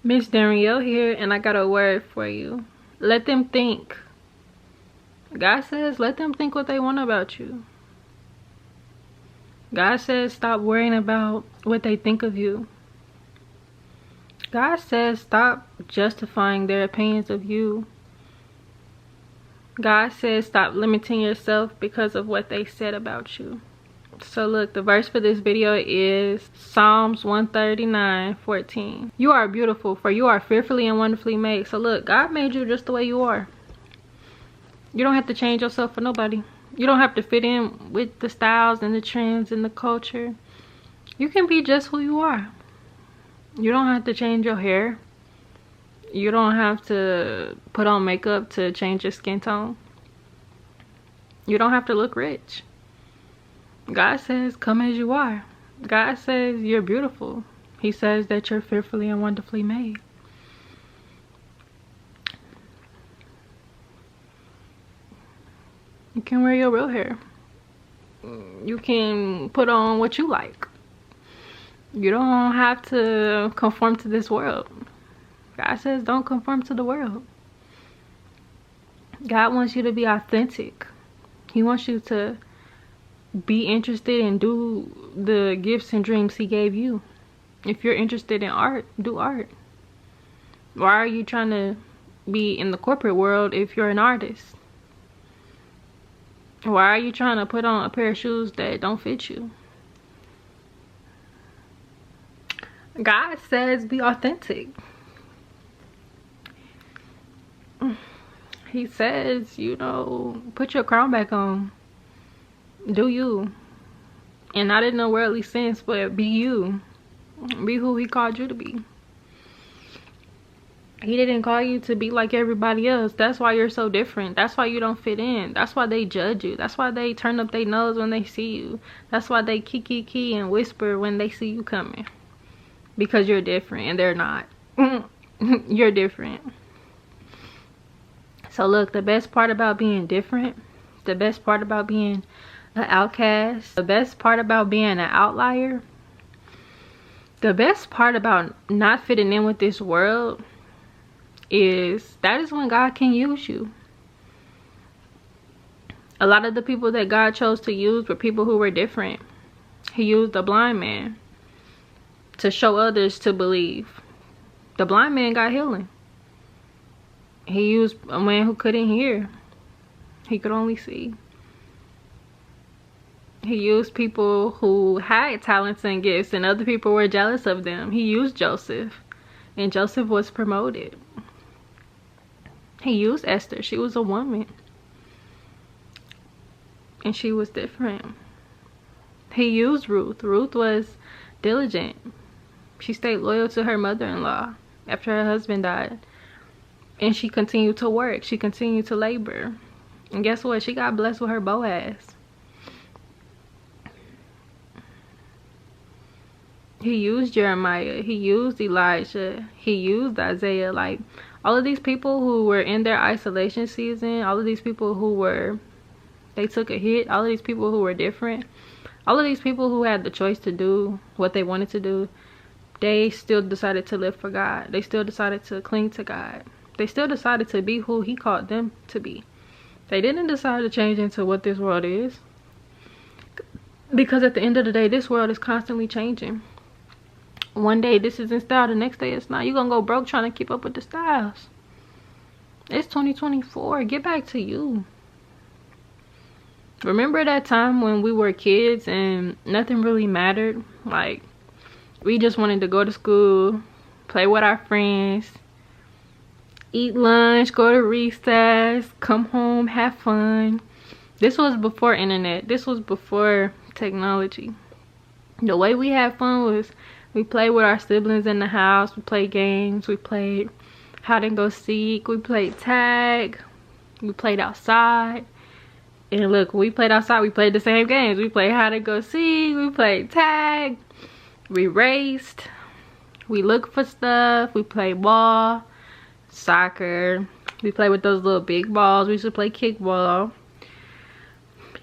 Miss Danreael here, and I got a word for you. Let them think. God says let them think what they want about you. God says stop worrying about what they think of you. God says stop justifying their opinions of you. God says stop limiting yourself because of what they said about you. So look, the verse for this video is Psalms 139:14. You are beautiful, for you are fearfully and wonderfully made. So look, God made you just the way you are. You don't have to change yourself for nobody. You don't have to fit in with the styles and the trends and the culture. You can be just who you are. You don't have to change your hair. You don't have to put on makeup to change your skin tone. You don't have to look rich. God says come as you are. God says you're beautiful. He says that you're fearfully and wonderfully made. You can wear your real hair. You can put on what you like. You don't have to conform to this world. God says don't conform to the world. God wants you to be authentic. He wants you to be interested and do the gifts and dreams he gave you. If you're interested in art, do art. Why are you trying to be in the corporate world if you're an artist? Why are you trying to put on a pair of shoes that don't fit you? God says be authentic. He says, you know, put your crown back on. Do you. And not in a worldly sense, but be you. Be who he called you to be. He didn't call you to be like everybody else. That's why you're so different. That's why you don't fit in. That's why they judge you. That's why they turn up their nose when they see you. That's why they kiki and whisper when they see you coming. Because you're different and they're not. You're different. So look, the best part about being different, the best part about being an outcast, the best part about being an outlier, the best part about not fitting in with this world is that is when God can use you. A lot of the people that God chose to use were people who were different. He used the blind man to show others to believe. The blind man got healing. He used a man who couldn't hear. He could only see. He used people who had talents and gifts and other people were jealous of them. He used Joseph and Joseph was promoted. He used Esther. She was a woman and she was different. He used Ruth. Ruth was diligent. She stayed loyal to her mother-in-law after her husband died. And she continued to work. She continued to labor. And guess what? She got blessed with her Boaz. He used Jeremiah. He used Elijah. He used Isaiah. Like, all of these people who were in their isolation season, all of these people who were, they took a hit, all of these people who were different, all of these people who had the choice to do what they wanted to do, they still decided to live for God. They still decided to cling to God. They still decided to be who he called them to be. They didn't decide to change into what this world is. Because at the end of the day, this world is constantly changing. One day this is in style, the next day it's not. You're gonna go broke trying to keep up with the styles. It's 2024. Get back to you. Remember that time when we were kids and nothing really mattered? Like, we just wanted to go to school, play with our friends, eat lunch, go to recess, come home, have fun. This was before internet. This was before technology. The way we had fun was we played with our siblings in the house. We played games. We played hide and go seek. We played tag. We played outside. And look, when we played outside, we played the same games. We played hide and go seek. We played tag. We raced. We looked for stuff. We played ball, soccer. We played with those little big balls. We used to play kickball.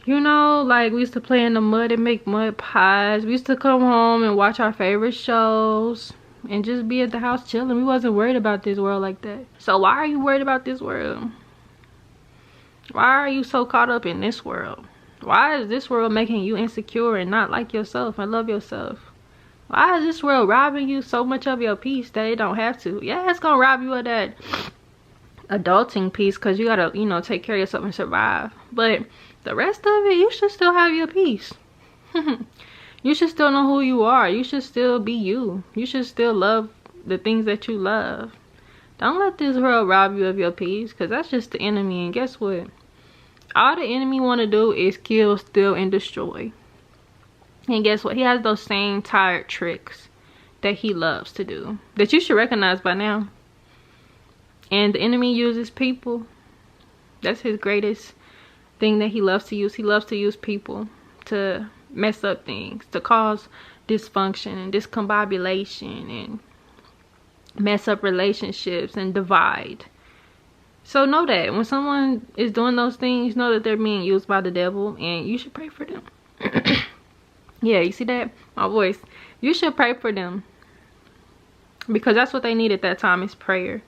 You know, like, we used to play in the mud and make mud pies. We used to come home and watch our favorite shows. and just be at the house chilling. We wasn't worried about this world like that. So why are you worried about this world? Why are you so caught up in this world? Why is this world making you insecure and not like yourself and love yourself? Why is this world robbing you so much of your peace that it don't have to? Yeah, it's gonna rob you of that adulting piece, because you gotta, you know, take care of yourself and survive. But the rest of it, you should still have your peace. You should still know who you are. You should still be you. You should still love the things that you love. Don't let this world rob you of your peace, because that's just the enemy. And guess what? All the enemy want to do is kill, steal, and destroy. And guess what? He has those same tired tricks that he loves to do, that you should recognize by now. And the enemy uses people. That's his greatest thing that he loves to use. He loves to use people to mess up things, to cause dysfunction and discombobulation and mess up relationships and divide. So know that when someone is doing those things, know that they're being used by the devil, and you should pray for them. Yeah, you see that? My voice. You should pray for them, because that's what they need at that time, is prayer.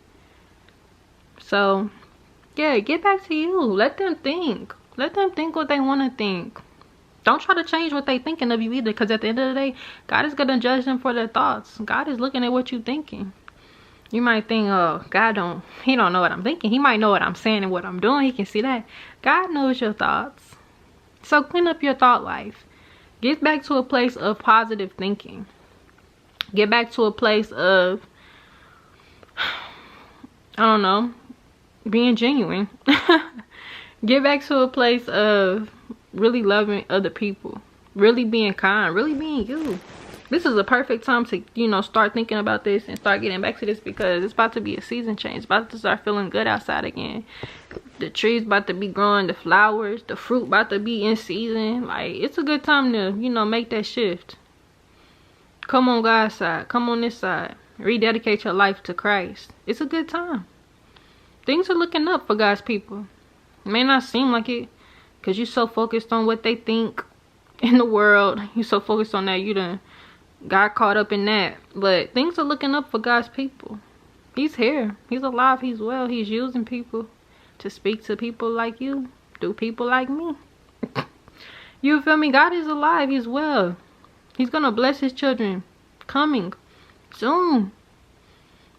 So yeah, get back to you. Let them think. Let them think what they want to think. Don't try to change what they thinking of you either, because at the end of the day, God is going to judge them for their thoughts. God is looking at what you're thinking. You might think, oh, he don't know what I'm thinking. He might know what I'm saying and what I'm doing. He can see that. God knows your thoughts. So clean up your thought life. Get back to a place of positive thinking. Get back to a place of, I don't know, being genuine. Get back to a place of really loving other people, really being kind, really being you. This is a perfect time to, you know, start thinking about this and start getting back to this, because it's about to be a season change. It's about to start feeling good outside again. The trees about to be growing, the flowers, the fruit about to be in season. Like, it's a good time to, you know, make that shift. Come on God's side, come on this side, rededicate your life to Christ. It's a good time. Things are looking up for God's people. It may not seem like it, because you're so focused on what they think in the world. You're so focused on that, you done got caught up in that. But things are looking up for God's people. He's here. He's alive. He's well. He's using people to speak to people like you, through people like me. You feel me? God is alive. He's well. He's gonna bless his children coming soon.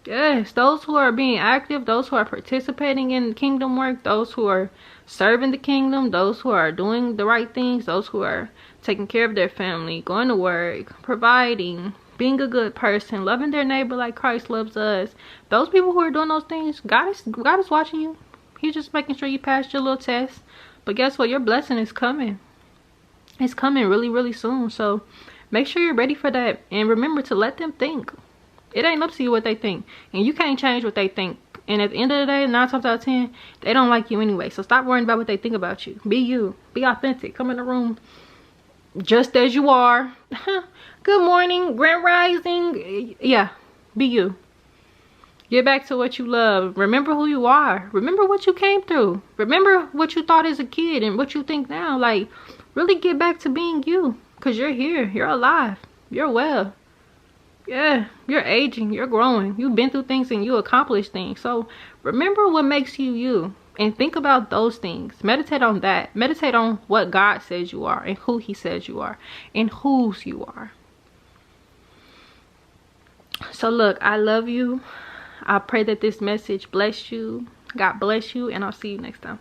Yes, those who are being active, those who are participating in kingdom work, those who are serving the kingdom, those who are doing the right things, those who are taking care of their family, going to work, providing, being a good person, loving their neighbor like Christ loves us. Those people who are doing those things, God is watching you. He's just making sure you passed your little test. But guess what? Your blessing is coming. It's coming really, really soon. So make sure you're ready for that. And remember to let them think. It ain't up to you what they think. And you can't change what they think. And at the end of the day, 9 times out of 10, they don't like you anyway. So stop worrying about what they think about you. Be you. Be authentic. Come in the room just as you are. Good morning, grand rising. Yeah, be you. Get back to what you love. Remember who you are. Remember what you came through. Remember what you thought as a kid and what you think now. Like, really get back to being you. Because you're here. You're alive. You're well. Yeah, you're aging. You're growing. You've been through things and you accomplished things. So remember what makes you you. And think about those things. Meditate on that. Meditate on what God says you are and who he says you are and whose you are. So look, I love you. I pray that this message bless you. God bless you, and I'll see you next time.